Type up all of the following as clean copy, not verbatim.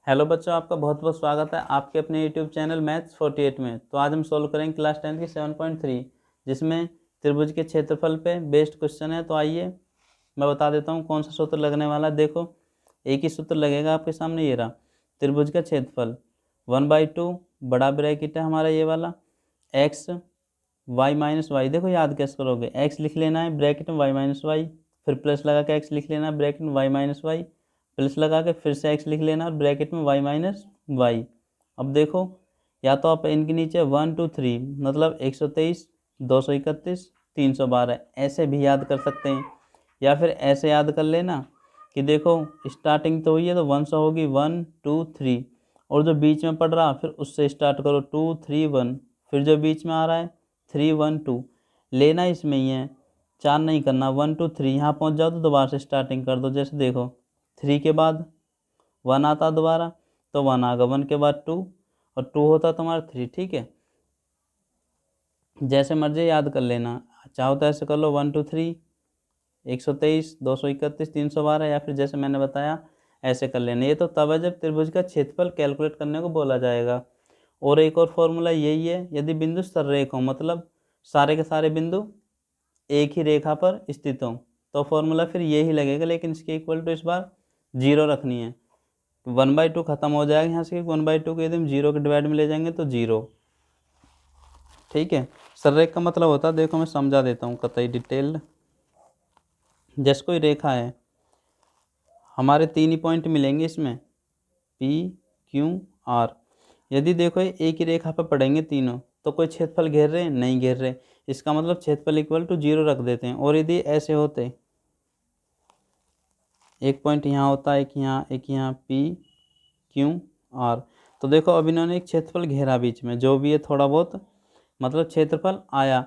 Hello बच्चों, आपका बहुत बहुत स्वागत है आपके अपने यूट्यूब चैनल मैथ्स 48 में। तो आज हम सोल्व करेंगे क्लास 10 की 7.3, जिसमें त्रिभुज के क्षेत्रफल पे बेस्ड क्वेश्चन है। तो आइए मैं बता देता हूँ कौन सा सूत्र लगने वाला है। देखो, एक ही सूत्र लगेगा आपके सामने, ये रहा। त्रिभुज का क्षेत्रफल 1/2 बड़ा ब्रैकेट है हमारा ये वाला, एक्स वाई माइनस वाई। देखो याद कैसे करोगे, एक्स लिख लेना है ब्रैकेट में वाई माइनस वाई, फिर प्लस लगा के एक्स लिख लेना है ब्रैकेट में वाई माइनस वाई, प्लस लगा के फिर से एक्स लिख लेना और ब्रैकेट में वाई माइनस वाई। अब देखो, या तो आप इनके नीचे 1 2 3 मतलब 123, 231, 312 ऐसे भी याद कर सकते हैं, या फिर ऐसे याद कर लेना कि देखो स्टार्टिंग तो हुई है तो 1 से होगी 1 2 3, और जो बीच में पड़ रहा फिर उससे स्टार्ट करो 2 3 1, फिर जो बीच में आ रहा है 3 1 2 लेना, इसमें ही है, 4 नहीं करना। 1 2 3 यहाँ पहुँच जाओ तो दोबारा से स्टार्टिंग कर दो। जैसे देखो 3 के बाद 1 आता दोबारा तो 1 आ गया, 1 के बाद 2 और 2 होता तुम्हारा 3। ठीक है, जैसे मर्जी याद कर लेना, चाहो तो ऐसे कर लो 1 2 3 123 231 312, या फिर जैसे मैंने बताया ऐसे कर लेना। ये तो तब है जब त्रिभुज का क्षेत्रफल कैलकुलेट करने को बोला जाएगा। और एक और फॉर्मूला यही है, यदि बिंदु सररेख हो, मतलब सारे के सारे बिंदु एक ही रेखा पर स्थित हो, तो फॉर्मूला फिर यही लगेगा, लेकिन इसके इक्वल टू इस बार 0 रखनी है। 1/2 खत्म हो जाएगा यहाँ से, 1/2 को यदि हम 0 के डिवाइड में ले जाएंगे तो 0। ठीक है, सररेख का मतलब होता है, देखो मैं समझा देता हूँ कतई डिटेल्ड। जैसे कोई रेखा है, हमारे 3 ही पॉइंट मिलेंगे इसमें, पी क्यू आर। यदि देखो ये एक ही रेखा पर पड़ेंगे तीनों, तो कोई क्षेत्रफल घेर रहे हैं, नहीं घेर रहे, इसका मतलब क्षेत्रफल इक्वल टू 0 रख देते हैं। और यदि ऐसे होते, एक पॉइंट यहाँ होता, एक यहाँ, एक यहाँ, पी क्यू आर, तो देखो अब इन्होंने एक क्षेत्रफल घेरा बीच में, जो भी है थोड़ा बहुत मतलब क्षेत्रफल आया,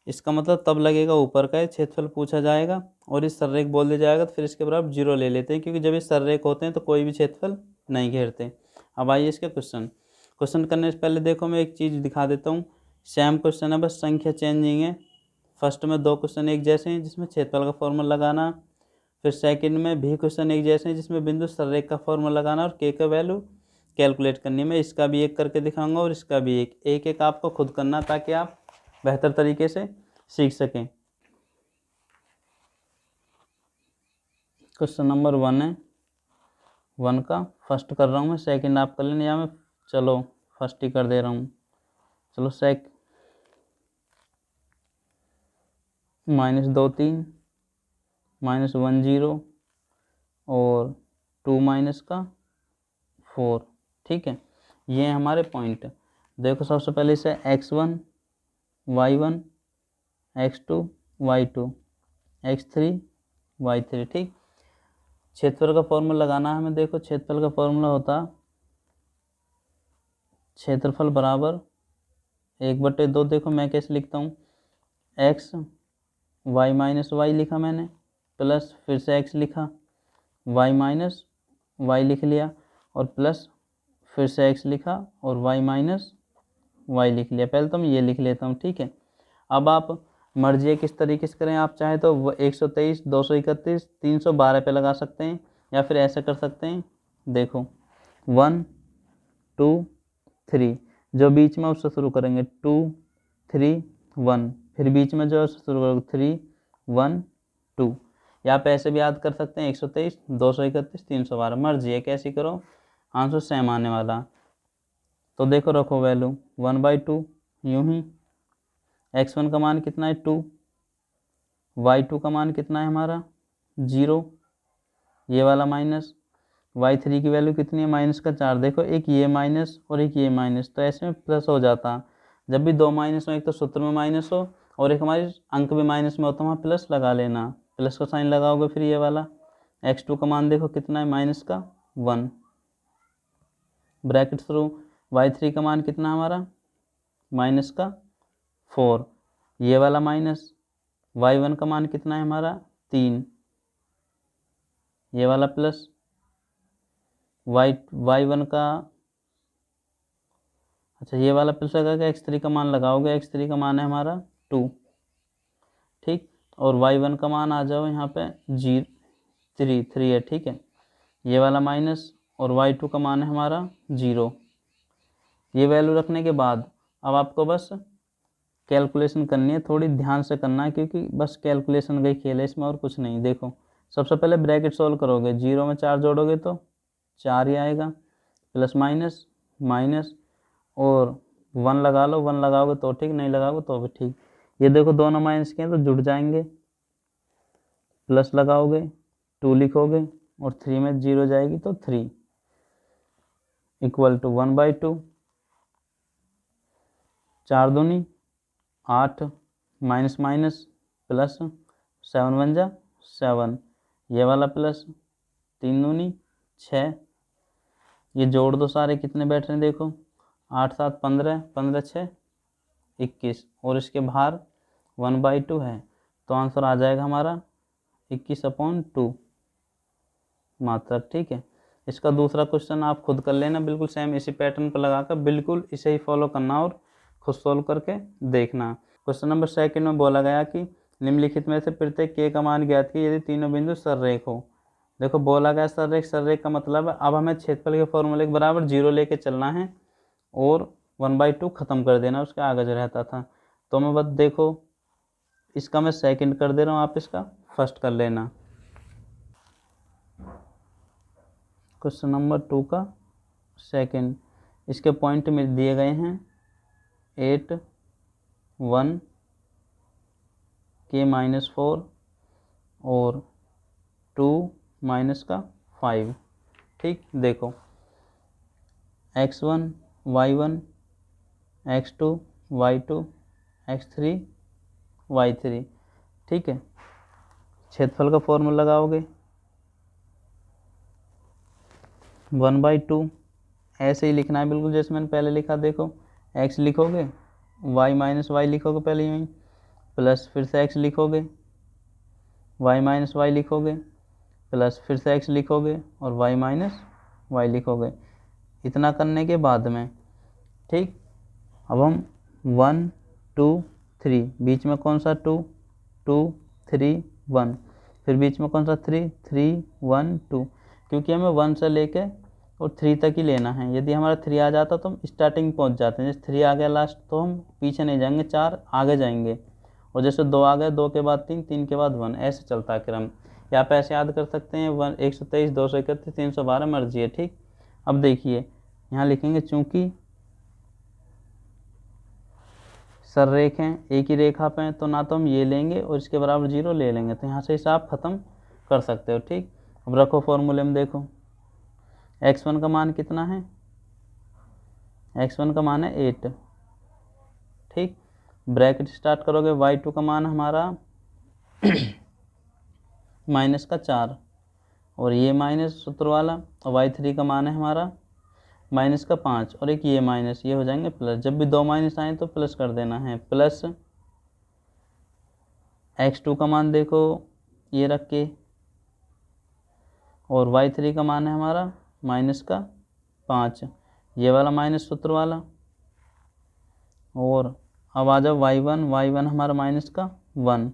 इसका मतलब तब लगेगा ऊपर का क्षेत्रफल पूछा जाएगा और इस सररेख बोल दिया जाएगा, तो फिर इसके बराबर 0 ले लेते हैं, क्योंकि जब इस सररेख होते हैं तो कोई भी क्षेत्रफल नहीं घेरते। अब आइए इसके क्वेश्चन करने से पहले देखो मैं एक चीज़ दिखा देता हूँ। सेम क्वेश्चन है, बस संख्या चेंजिंग है। फर्स्ट में 2 क्वेश्चन एक जैसे हैं जिसमें क्षेत्रफल का फॉर्मूला लगाना, फिर सेकंड में भी क्वेश्चन एक जैसे हैं जिसमें बिंदु सररेख का फॉर्मूला लगाना और के का वैल्यू कैलकुलेट करनी है। मैं इसका भी एक करके दिखाऊंगा और इसका भी एक एक, एक आपको खुद करना, ताकि आप बेहतर तरीके से सीख सकें। क्वेश्चन नंबर 1 है, 1 का फर्स्ट कर रहा हूँ मैं, सेकंड आप कर लेना, या मैं चलो फर्स्ट ही कर दे रहा हूँ। चलो -2 3 -1 0 और 2 -4। ठीक है, ये हमारे पॉइंट। देखो सबसे पहले इसे x1 y1 x2 y2 x3 y3। ठीक, क्षेत्रफल का फॉर्मूला लगाना है हमें। देखो क्षेत्रफल का फॉर्मूला होता, क्षेत्रफल बराबर 1/2। देखो मैं कैसे लिखता हूँ, एक्स वाई माइनस वाई लिखा मैंने, प्लस फिर से एक्स लिखा, वाई माइनस वाई लिख लिया, और प्लस फिर से एक्स लिखा और वाई माइनस वाई लिख लिया। पहले तो मैं ये लिख लेता हूँ। ठीक है, अब आप मर्जी है किस तरीके से करें, आप चाहें तो 123 231 312 पे लगा सकते हैं, या फिर ऐसे कर सकते हैं। देखो 1 2 3, जो बीच में उससे शुरू करेंगे 2 3 1, फिर बीच में जो उससे शुरू करोगे 3 1 2। या पे ऐसे भी याद कर सकते हैं, 123 231 312, मर्जी है कैसी करो, आंसर सेम आने वाला। तो देखो रखो वैल्यू 1/2, यूं ही x1 का मान कितना है 2, y2 का मान कितना है हमारा 0, ये वाला माइनस, y3 की वैल्यू कितनी है -4। देखो एक ये माइनस और एक ये माइनस, तो ऐसे में प्लस हो जाता। जब भी 2 माइनस हो, एक तो सूत्र में माइनस हो और एक हमारी अंक भी माइनस में हो, तो वहाँ प्लस लगा लेना, प्लस का साइन लगाओगे। फिर ये वाला x2 का मान देखो कितना है -1, ब्रैकेट थ्रू, y3 का मान कितना हमारा -4, ये वाला माइनस, y1 का मान कितना है हमारा 3, ये वाला प्लस, y1 का, अच्छा ये वाला प्लस लगा के x3 का मान लगाओगे, x3 का मान है हमारा 2। ठीक, और y1 का मान आ जाओ यहाँ पे 3 है। ठीक है, ये वाला माइनस और y2 का मान है हमारा 0। ये वैल्यू रखने के बाद अब आपको बस कैलकुलेशन करनी है, थोड़ी ध्यान से करना है क्योंकि बस कैलकुलेशन का ही खेल है इसमें और कुछ नहीं। देखो सबसे पहले ब्रैकेट सोल्व करोगे, 0 में 4 जोड़ोगे तो 4 ही आएगा, प्लस माइनस माइनस और 1 लगा लो, 1 लगाओगे तो ठीक, नहीं लगाओगे तो भी ठीक। ये देखो दोनों माइनस के हैं तो जुड़ जाएंगे, प्लस लगाओगे 2 लिखोगे और 3 में 0 जाएगी तो 3 इक्वल टू 1/2, 4 दूनी 8 माइनस माइनस प्लस 7 1 जा 7, ये वाला प्लस 3 दूनी 6, ये जोड़ दो सारे कितने बैठ रहे हैं देखो 8 7 15, 15 6 21 और इसके बाहर 1/2 है तो आंसर आ जाएगा हमारा 21/2 मात्रा। ठीक है, इसका दूसरा क्वेश्चन आप खुद कर लेना, बिल्कुल सेम इसी पैटर्न पर लगाकर बिल्कुल इसे ही फॉलो करना और खुद सोल्व करके देखना। क्वेश्चन नंबर 2 में बोला गया कि निम्नलिखित में से प्रत्येक के का मान ज्ञात कीजिए यदि तीनों बिंदु सररेख हो। देखो बोला गया सररेख, सररेख का मतलब है अब हमें क्षेत्रफल के फॉर्मूले के बराबर 0 लेके चलना है और 1/2 ख़त्म कर देना उसके आगे जो रहता था। तो मैं बस देखो इसका मैं सेकंड कर दे रहा हूँ, आप इसका फर्स्ट कर लेना। क्वेश्चन नंबर 2 का सेकंड, इसके पॉइंट में दिए गए हैं 8 1 के -4 और 2 माइनस का 5। ठीक, देखो x1 y1 x2 y2 x3 y3। ठीक है, क्षेत्रफल का फॉर्मूला लगाओगे 1/2 ऐसे ही लिखना है बिल्कुल जैसे मैंने पहले लिखा। देखो x लिखोगे, y माइनस वाई लिखोगे पहले यहीं, प्लस फिर से x लिखोगे, y माइनस वाई लिखोगे, प्लस फिर से x लिखोगे और y माइनस वाई लिखोगे। इतना करने के बाद में ठीक, अब हम 1 2 3, बीच में कौन सा 2 2 3 1, फिर बीच में कौन सा 3 3 1 2, क्योंकि हमें 1 से लेके और 3 तक ही लेना है। यदि हमारा 3 आ जाता तो हम स्टार्टिंग पहुंच जाते हैं, जैसे 3 आ गया लास्ट तो हम पीछे नहीं जाएंगे, 4 आगे जाएंगे, और जैसे 2 आ गए 2 के बाद 3 3 के बाद 1, ऐसे चलता है क्रम। या आप ऐसे याद कर सकते हैं 123 231 312 मर्जी है। ठीक, अब देखिए यहाँ लिखेंगे चूँकि सररेख हैं एक ही रेखा पे तो ना तो हम ये लेंगे और इसके बराबर 0 ले लेंगे, तो यहाँ से हिसाब ख़त्म कर सकते हो। ठीक, अब रखो फॉर्मूले में, देखो x1 का मान कितना है, x1 का मान है 8। ठीक, ब्रैकेट स्टार्ट करोगे, y2 का मान हमारा -4 और ये माइनस सूत्र वाला, और y3 का मान है हमारा -5 और एक ये माइनस, ये हो जाएंगे प्लस। जब भी 2 माइनस आए तो प्लस कर देना है, प्लस x2 का मान देखो ये रख के, और y3 का मान है हमारा -5, ये वाला माइनस सूत्र वाला। और अब आ जाओ y1 हमारा -1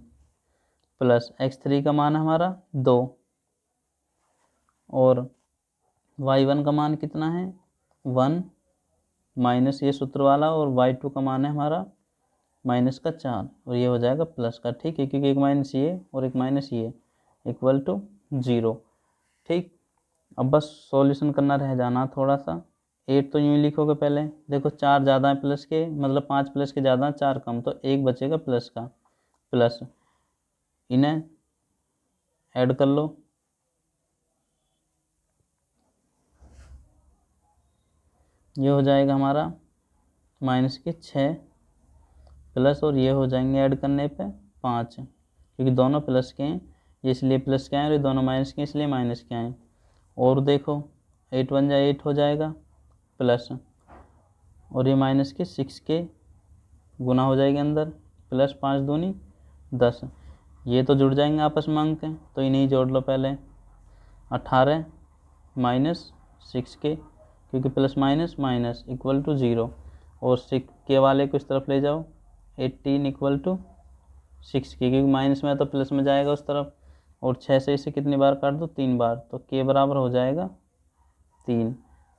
प्लस x3 का मान हमारा 2 और y1 का मान कितना है 1 माइनस ये सूत्र वाला, और y2 का मान है हमारा -4 और ये हो जाएगा प्लस का। ठीक है, क्योंकि एक माइनस ये और एक माइनस ये इक्वल टू 0। ठीक, अब बस सॉल्यूशन करना रह जाना थोड़ा सा। 8 तो यूँ ही लिखोगे पहले, देखो 4 ज़्यादा है प्लस के, मतलब 5 प्लस के ज़्यादा 4 कम, तो 1 बचेगा प्लस का, प्लस इन्हें ऐड कर लो, ये हो जाएगा हमारा -6 प्लस, और ये हो जाएंगे ऐड करने पे 5, क्योंकि दोनों प्लस के हैं, ये इसलिए प्लस के आए और ये दोनों माइनस के इसलिए माइनस के आए। और देखो 8 1 जा 8 हो जाएगा प्लस, और ये -6 के गुना हो जाएगी अंदर, प्लस 5 दूनी 10, ये तो जुड़ जाएंगे आपस में अंक हैं तो इन्हें जोड़ लो पहले। 18 -6 के, क्योंकि plus minus minus equal to 0, और 6 के वाले को इस तरफ ले जाओ 18 इक्वल टू 6 के, क्योंकि माइनस में तो प्लस में जाएगा उस तरफ, और 6 से इसे कितनी बार काट दो 3 बार, तो के बराबर हो जाएगा 3।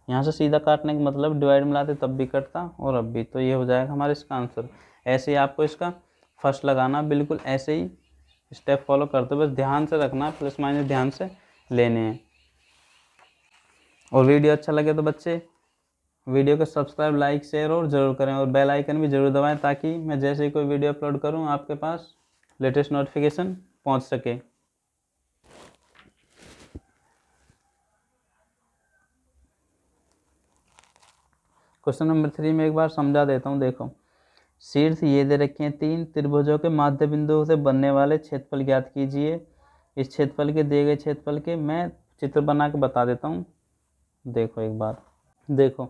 यहाँ से सीधा काटने का मतलब डिवाइड में लाते तब भी कटता और अब भी, तो ये हो जाएगा हमारा इसका आंसर। ऐसे ही आपको इसका फर्स्ट लगाना, बिल्कुल ऐसे ही स्टेप फॉलो करते बस ध्यान से रखना, प्लस माइनस ध्यान से लेने हैं। और वीडियो अच्छा लगे तो बच्चे वीडियो को सब्सक्राइब, लाइक, शेयर और ज़रूर करें, और बेल आइकन भी ज़रूर दबाएं ताकि मैं जैसे ही कोई वीडियो अपलोड करूं आपके पास लेटेस्ट नोटिफिकेशन पहुंच सके। क्वेश्चन नंबर 3 में एक बार समझा देता हूं। देखो, शीर्ष ये दे रखे हैं 3 त्रिभुजों के माध्य बिंदुओं से बनने वाले क्षेत्रफल ज्ञात कीजिए। इस क्षेत्रफल के दिए गए क्षेत्रफल के मैं चित्र बना के बता देता हूँ। देखो एक बार, देखो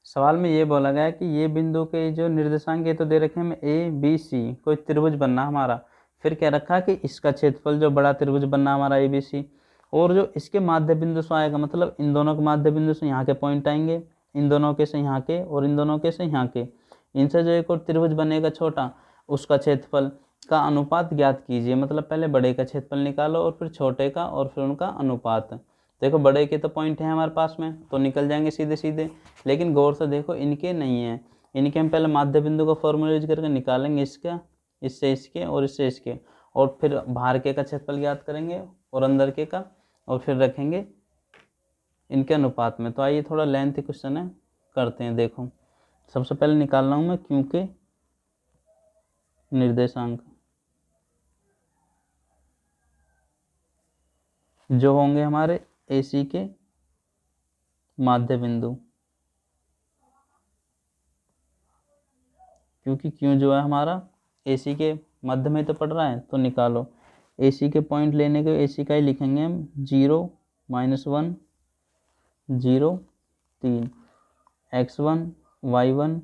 सवाल में ये बोला गया है कि ये बिंदु के जो निर्देशांक ये तो दे रखे हैं हमें ए बी सी, कोई त्रिभुज बनना हमारा। फिर क्या रखा कि इसका क्षेत्रफल जो बड़ा त्रिभुज बनना हमारा ए बी सी, और जो इसके माध्य बिंदु से आएगा, मतलब इन दोनों के माध्य बिंदु से यहाँ के पॉइंट आएंगे, इन दोनों के से यहाँ के, और इन दोनों के से यहाँ के, इनसे जो एक और त्रिभुज बनेगा छोटा, उसका क्षेत्रफल का अनुपात ज्ञात कीजिए। मतलब पहले बड़े का क्षेत्रफल निकालो और फिर छोटे का, और फिर उनका अनुपात। देखो बड़े के तो पॉइंट हैं हमारे पास में, तो निकल जाएंगे सीधे सीधे, लेकिन गौर से देखो इनके नहीं हैं। इनके हम पहले माध्य बिंदु का फॉर्मूला यूज करके निकालेंगे, इसका इससे इसके और इससे इसके, और फिर बाहर के का क्षेत्रफल ज्ञात करेंगे और अंदर के का, और फिर रखेंगे इनके अनुपात में। तो आइए थोड़ा लेंथी क्वेश्चन है, करते हैं। देखो सबसे पहले निकालना हूँ मैं क्यों के निर्देशांक जो होंगे हमारे AC के माध्य बिंदु, क्योंकि क्यों जो है हमारा AC के मध्य में तो पड़ रहा है, तो निकालो। AC के पॉइंट लेने के AC का ही लिखेंगे हम 0 -1 0 3 x1 y1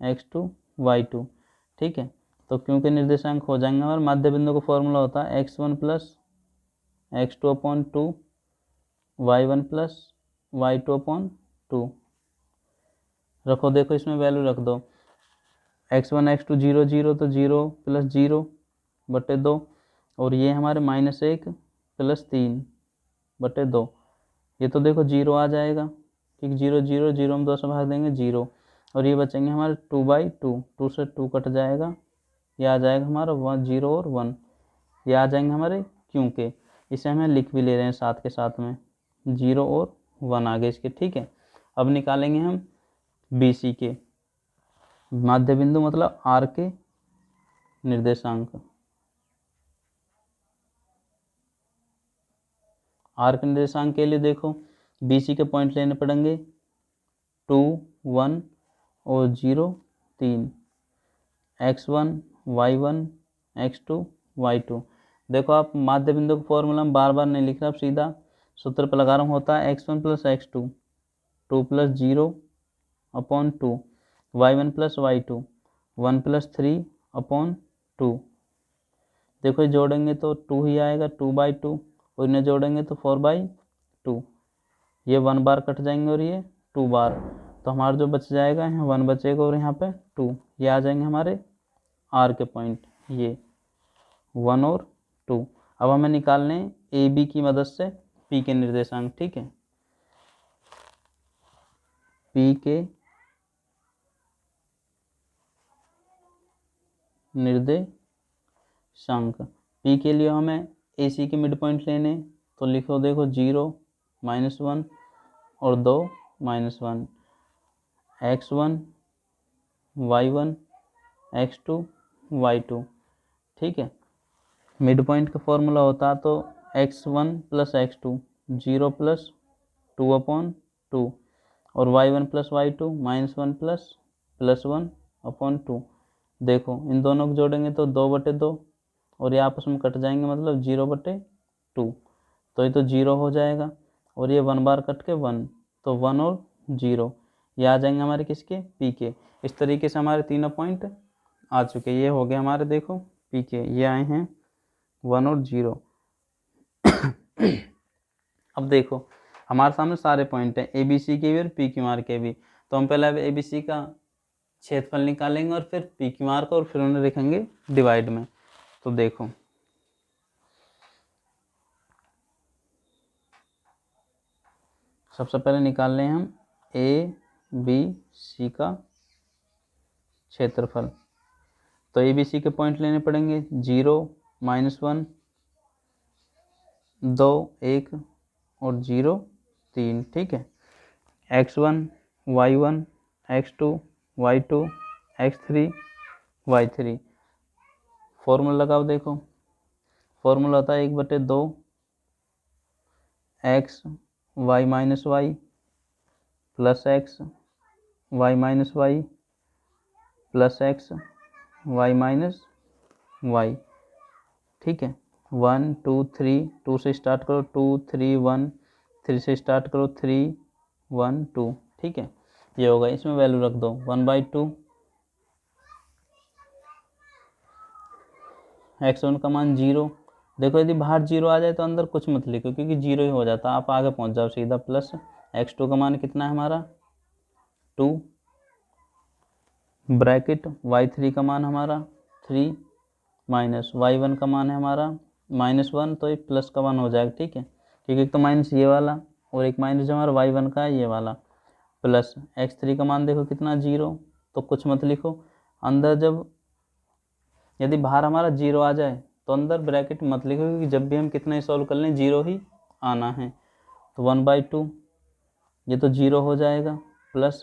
x2 y2, ठीक है। तो क्योंकि निर्देशांक हो जाएंगे हमारे, माध्य बिंदु का फॉर्मूला होता है x1 + x2/2 y1 + y2/2। रखो, देखो इसमें वैल्यू रख दो, x1 x2 0 0, तो 0 + 0/2, और ये हमारे -1 + 3/2। ये तो देखो 0 आ जाएगा, ठीक, 0 0 0 हम 2 से भाग देंगे 0, और ये बचेंगे हमारे 2/2, 2 से 2 कट जाएगा, ये आ जाएगा हमारा 1 0 और 1, ये आ जाएंगे हमारे क्योंकि। इसे हमें लिख भी ले रहे हैं साथ के साथ में, 0 और 1 आ गए इसके, ठीक है। अब निकालेंगे हम BC के माध्य बिंदु, मतलब R के निर्देशांक। R के निर्देशांक के लिए देखो BC के पॉइंट लेने पड़ेंगे 2 1 और 0 3, x1 y1 x2 y2। देखो आप माध्य बिंदु का फॉर्मूला हम बार बार नहीं लिख रहा, अब सीधा सूत्र पर लगा रहा हूँ, होता है x1 + x2 2 + 0/2 y1 + y2 1 + 3/2। देखो ये जोड़ेंगे तो 2 ही आएगा, 2/2, और इन्हें जोड़ेंगे तो 4/2। ये 1 बार कट जाएंगे और ये 2 बार, तो हमारा जो बच जाएगा यहाँ 1 बचेगा और यहाँ पे 2, ये आ जाएंगे हमारे R के पॉइंट, ये 1 और 2। अब हमें निकालने AB की मदद से P के निर्देशांक, ठीक है। P के निर्देशांक, P के लिए हमें AC के मिड पॉइंट लेने, तो लिखो देखो 0 -1 और 2 -1, x1 y1 x2 y2, ठीक है। मिड पॉइंट का फॉर्मूला होता तो x1 + x2 0 + 2/2, और y1 + y2 -1 + 1/2। देखो इन दोनों को जोड़ेंगे तो 2/2, और ये आपस में कट जाएंगे, मतलब 0/2, तो ये तो 0 हो जाएगा, और ये 1 बार कट के 1, तो 1 और 0, ये आ जाएंगे हमारे किसके, P के। इस तरीके से हमारे तीनों पॉइंट आ चुके, ये हो गए हमारे, देखो P के ये आए हैं 1 और 0। अब देखो हमारे सामने सारे पॉइंट हैं ABC के भी और PQR के भी, तो हम पहले अब ABC का क्षेत्रफल निकालेंगे और फिर PQR को, और फिर उन्हें लिखेंगे डिवाइड में। तो देखो सबसे पहले निकाल लें हम ए बी सी का क्षेत्रफल। तो ए बी सी के पॉइंट लेने पड़ेंगे, 0 -1 2 1 और 0 3। ठीक है, x1 y1 x2 y2 x3 y3। Formula लगाओ। देखो फॉर्मूला होता है 1/2 x y minus Y plus X Y minus Y plus X Y minus Y. ठीक है, 1 2 3, 2 से स्टार्ट करो, 2 3 1, 3 से स्टार्ट करो, 3 1 2। ठीक है, ये होगा, इसमें वैल्यू रख दो 1/2। x1 का मान 0। देखो यदि बाहर 0 आ जाए तो अंदर कुछ मत लिखो, क्योंकि 0 ही हो जाता, आप आगे पहुंच जाओ सीधा। प्लस x2 का मान कितना है हमारा 2, ब्रैकेट y3 का मान हमारा 3 माइनस y1 का मान है हमारा -1, तो एक प्लस का 1 हो जाएगा। ठीक है, क्योंकि एक तो माइनस ये वाला और एक माइनस जो हमारा y1 का है ये वाला, प्लस x3 का मान देखो कितना 0, तो कुछ मत लिखो। अंदर जब यदि बाहर हमारा 0 आ जाए तो अंदर ब्रैकेट मत लिखो, क्योंकि जब भी हम कितना ही सॉल्व कर लें 0 ही आना है। तो 1/2 ये तो 0 हो जाएगा, प्लस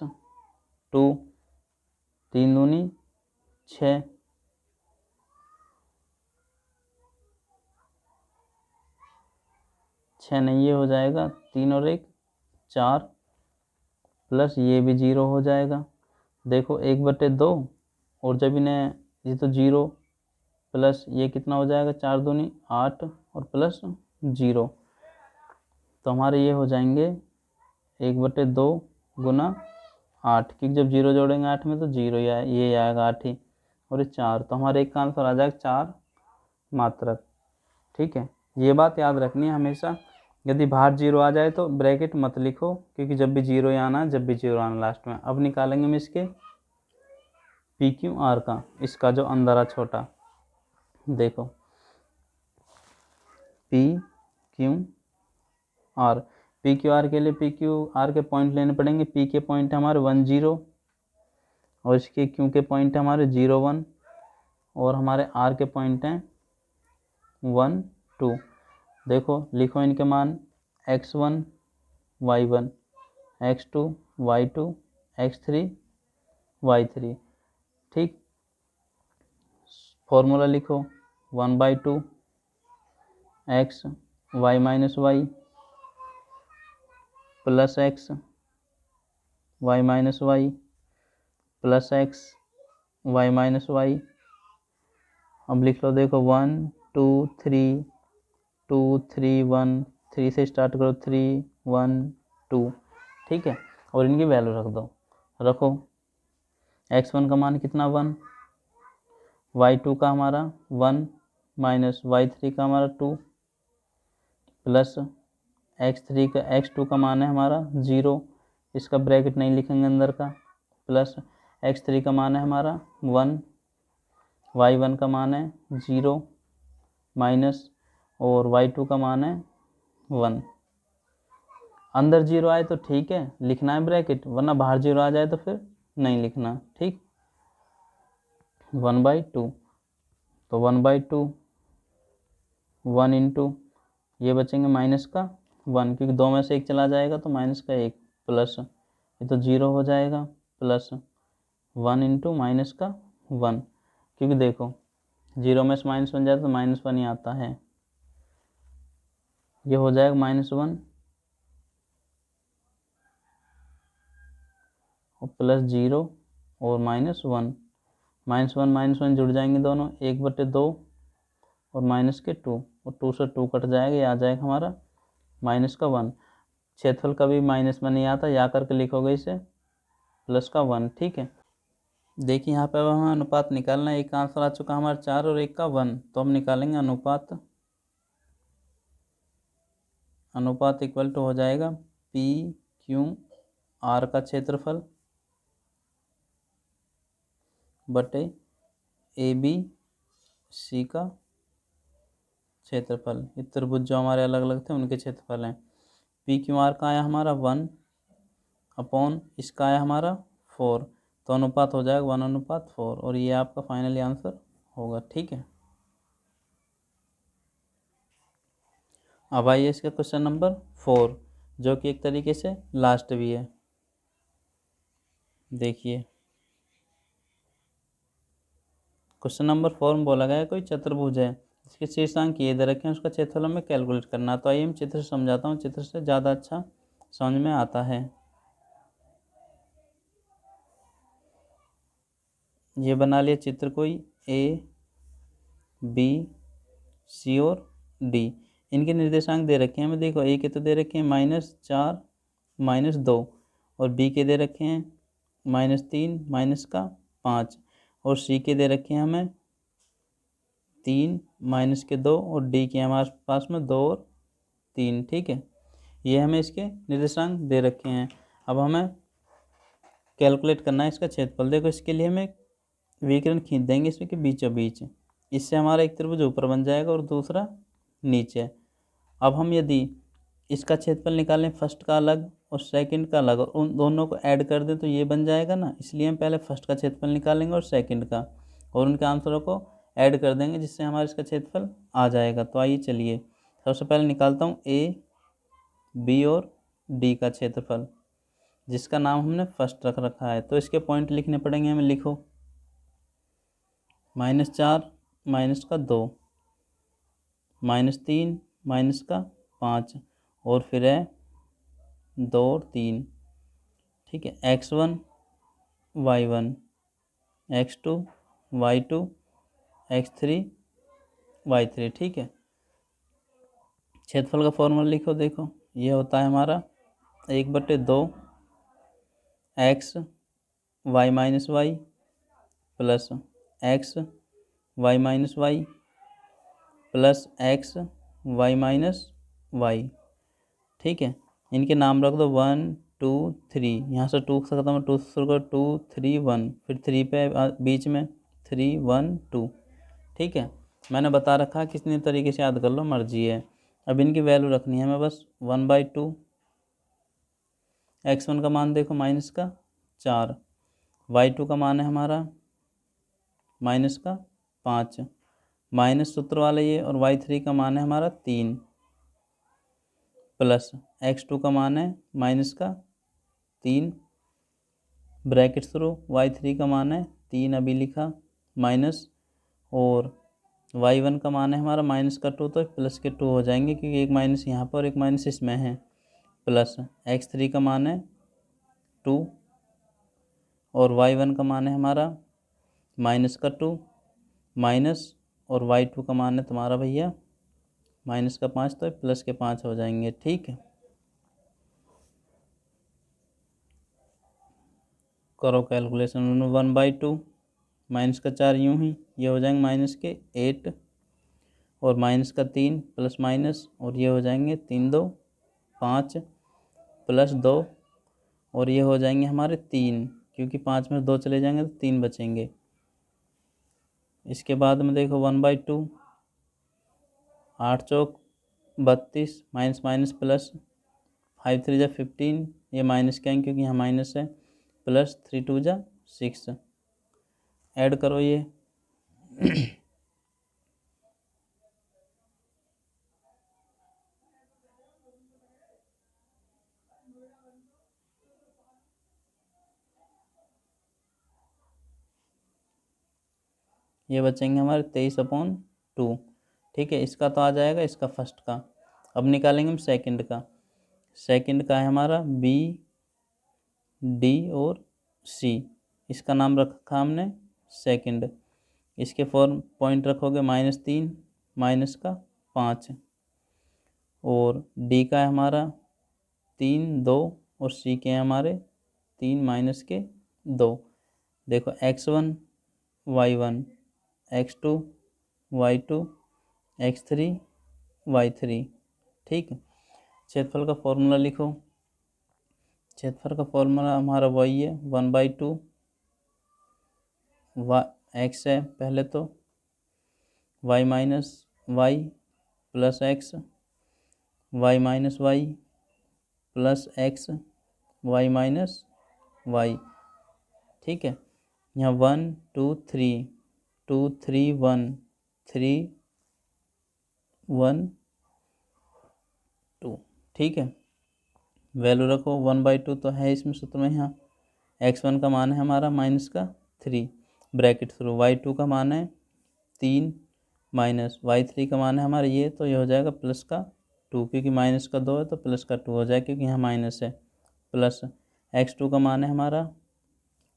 2 3 दूनी 6, 6 नहीं, ये हो जाएगा 3 और 1 4, प्लस ये भी 0 हो जाएगा। देखो 1/2 और जब इन्हें, ये तो 0 प्लस ये कितना हो जाएगा 4 दूनी 8 और प्लस 0, तो हमारे ये हो जाएंगे 1/2 गुना 8, क्योंकि जब 0 जोड़ेंगे 8 में तो 0 ये आएगा 8 ही, और ये 4, तो हमारे एक का आंसर आ जाएगा 4 मात्रक। ठीक है, ये बात याद रखनी है हमेशा, यदि बाहर 0 आ जाए तो ब्रैकेट मत लिखो, क्योंकि जब भी 0 ही आना, जब भी 0 आना लास्ट में। अब निकालेंगे हम इसके पी क्यू आर का, इसका जो अंदर आ छोटा, देखो P Q R, P Q R के लिए पी क्यू आर के पॉइंट लेने पड़ेंगे। पी के पॉइंट हमारे 1 0 और इसके क्यू के पॉइंट हमारे 0 1 और हमारे आर के पॉइंट हैं 1 2। देखो लिखो इनके मान x1 y1 x2 y2 x3 y3। ठीक, फॉर्मूला लिखो 1/2 x y minus Y plus X Y minus Y plus X Y minus Y. अब लिख लो, देखो 1 2 3 2 3 1, 3 से स्टार्ट करो, 3 1 2। ठीक है, और इनकी वैल्यू रख दो। रखो x1 का मान कितना 1, y2 का हमारा 1 माइनस y3 का हमारा 2 प्लस x3 का x2 का मान है हमारा 0, इसका ब्रैकेट नहीं लिखेंगे अंदर का, प्लस x3 का मान है हमारा 1, y1 का मान है 0 माइनस और y2 का मान है 1। अंदर 0 आए तो ठीक है लिखना है ब्रैकेट, वरना बाहर 0 आ जाए तो फिर नहीं लिखना। ठीक, 1/2, तो 1/2 1 इंटू ये बचेंगे माइनस का 1, क्योंकि 2 में से 1 चला जाएगा तो माइनस का 1, प्लस ये तो 0 हो जाएगा, प्लस 1 इंटू माइनस का 1, क्योंकि देखो 0 में से माइनस 1 जाए तो -1 ही आता है। ये हो जाएगा -1 और प्लस 0 और -1, -1 जुड़ जाएंगे दोनों, 1/2 और माइनस के 2, और 2 से 2 कट जाएगा, ये आ जाएगा हमारा -1। क्षेत्रफल कभी -1 नहीं आता, या करके लिखोगे इसे +1। ठीक है, देखिए यहाँ पे अब हमें अनुपात निकालना है। एक आंसर आ चुका हमारा 4 और एक का 1, तो हम निकालेंगे अनुपात इक्वल टू हो जाएगा पी क्यू आर का क्षेत्रफल बटे ए बी सी का क्षेत्रफल। ये त्रिभुज जो हमारे अलग अलग थे उनके क्षेत्रफल हैं। पी क्यू आर का आया हमारा 1 अपॉन इसका आया हमारा 4, तो अनुपात हो जाएगा 1:4 और ये आपका फाइनली आंसर होगा। ठीक है, अब आइए इसका क्वेश्चन नंबर 4 जो कि एक तरीके से लास्ट भी है। देखिए क्वेश्चन नंबर 4 में बोला गया है कोई चतुर्भुज है, इसके शीर्षांक ये दे रखे हैं, उसका क्षेत्रफल हमें कैलकुलेट करना है। तो आइए हम चित्र से समझाता हूँ, चित्र से ज़्यादा अच्छा समझ में आता है। ये बना लिया चित्र कोई ए बी सी और डी, इनके निर्देशांक दे रखे हैं हमें। देखो ए के तो दे रखे हैं -4 -2 और बी के दे रखे हैं -3 -5 और सी के दे रखे हैं हमें 3 -2 और डी के हमारे पास में 2 और 3। ठीक है, ये हमें इसके निर्देशांक दे रखे हैं। अब हमें कैलकुलेट करना है इसका क्षेत्रफल। देखो इसके लिए हमें विकर्ण खींच देंगे इसमें के बीचों बीच, इससे हमारा एक त्रिभुज ऊपर बन जाएगा और दूसरा नीचे। अब हम यदि इसका क्षेत्रफल निकालें फर्स्ट का अलग और सेकंड का अलग और उन दोनों को ऐड कर दें तो ये बन जाएगा ना, इसलिए हम पहले फर्स्ट का क्षेत्रफल निकालेंगे और सेकंड का और उनके आंसरों को ऐड कर देंगे जिससे हमारा इसका क्षेत्रफल आ जाएगा। तो आइए चलिए सबसे पहले निकालता हूँ ए बी और डी का क्षेत्रफल, जिसका नाम हमने फर्स्ट रख रखा है। तो इसके पॉइंट लिखने पड़ेंगे हमें। लिखो -4 -2 -3 -5 और फिर है 2 और 3। ठीक है, x1 y1 x2 y2 x3 y3। ठीक है, क्षेत्रफल का फॉर्मूला लिखो। देखो ये होता है हमारा 1/2 x y - y plus x y - y plus x y - y। ठीक है, इनके नाम रख दो 1 2 3, यहाँ से 2 से खत्म 2 शुरू करो 2 3 1 फिर 3 पे बीच में 3 1 2। ठीक है, मैंने बता रखा है कितने तरीके से याद कर लो, मर्जी है। अब इनकी वैल्यू रखनी है हमें बस 1/2। x1 का मान देखो -4, y2 का मान है हमारा -5 माइनस सूत्र वाला ये, और y3 का मान है हमारा 3 प्लस x2 का मान है -3 ब्रैकेट शुरू, y3 का मान है 3 अभी लिखा माइनस, और y1 का मान है हमारा -2 तो प्लस के 2 हो जाएंगे क्योंकि एक माइनस यहाँ पर और एक माइनस इसमें है, प्लस x3 का मान है 2 और y1 का मान है हमारा -2 माइनस, और y2 का मान है तुम्हारा भैया -5 तो प्लस के 5 हो जाएंगे। ठीक है, करो कैलकुलेशन। 1/2 -4 यूँ ही ये हो जाएंगे -8 और -3 प्लस माइनस, और ये हो जाएंगे 3 2 5 प्लस 2 और ये हो जाएंगे हमारे 3 क्योंकि 5 में 2 चले जाएंगे तो 3 बचेंगे। इसके बाद में देखो 1/2 8 चौक 32 माइनस माइनस प्लस 5 3 जा 15, ये माइनस क्या है क्योंकि यहाँ माइनस है, प्लस 3 2 जा 6 ऐड करो ये ये बचेंगे हमारे 23/2। ठीक है, इसका तो आ जाएगा, इसका फर्स्ट का। अब निकालेंगे हम सेकंड का। सेकंड का है हमारा बी डी और सी, इसका नाम रखा हमने सेकंड। इसके फॉर्म पॉइंट रखोगे -3 -5 और डी का है हमारा 3 2 और सी के हैं हमारे 3 -2। देखो x1 y1 x2 y2 x3 y3। ठीक है, क्षेत्रफल का फॉर्मूला लिखो। क्षेत्रफल का फॉर्मूला हमारा वही है 1/2 x है पहले तो y - y plus x y - y plus X Y minus Y. ठीक है, यहाँ 1 2 3 2 3 1 3 1 2। ठीक है, वैल्यू रखो 1/2 तो है इसमें सूत्र में। यहाँ x1 का मान है हमारा माइनस का 3 ब्रैकेट थ्रू, y2 का मान है 3 माइनस y3 का मान है हमारा ये, तो ये हो जाएगा प्लस का 2, क्योंकि माइनस का 2 है तो प्लस का 2 हो जाएगा क्योंकि यहाँ माइनस है। प्लस x2 का मान है हमारा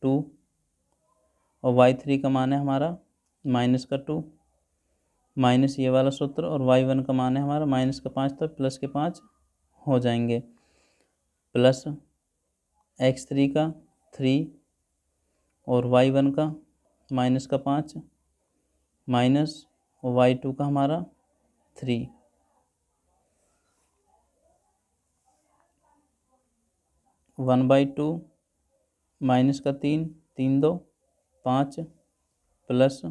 2 और y3 का मान है हमारा माइनस का 2, माइनस ये वाला सूत्र, और y1 का मान है हमारा माइनस का 5, तो प्लस के 5 हो जाएंगे। प्लस x3 का 3 और y1 का माइनस का 5 माइनस और y2 का हमारा 3। 1/2 माइनस का 3 3 2 5 प्लस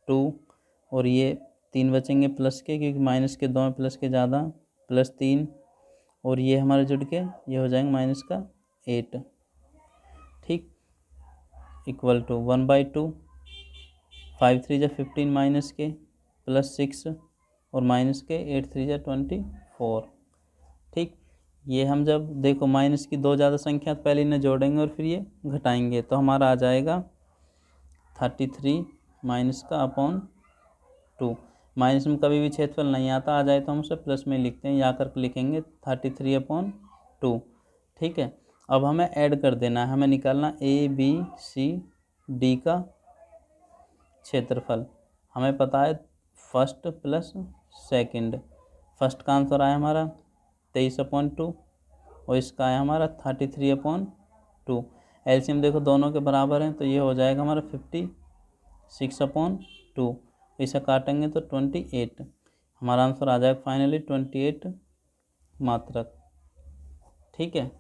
2 और ये 3 बचेंगे प्लस के, क्योंकि माइनस के 2 में प्लस के ज़्यादा, प्लस 3 और ये हमारे जुड़ के ये हो जाएंगे माइनस का 8। ठीक, इक्वल टू 1/2 5 3 जा 15 माइनस के प्लस 6 और माइनस के 8 3 जा 24। ठीक, ये हम जब देखो माइनस की 2 ज़्यादा संख्या पहले इन्हें जोड़ेंगे और फिर ये घटाएंगे तो हमारा आ जाएगा 33 माइनस का अपॉन 2। माइनस में कभी भी क्षेत्रफल नहीं आता, आ जाए तो हम उसे प्लस में लिखते हैं, या करके लिखेंगे 33/2। ठीक है, अब हमें ऐड कर देना है, हमें निकालना ABCD का क्षेत्रफल। हमें पता है फर्स्ट प्लस सेकंड, फर्स्ट का आंसर आया हमारा 23/2 और इसका आया हमारा 33/2। एलसीएम देखो दोनों के बराबर हैं तो ये हो जाएगा हमारा 56/2। इसे काटेंगे तो 28, हमारा आंसर आ जाएगा फाइनली 28 मात्रक। ठीक है।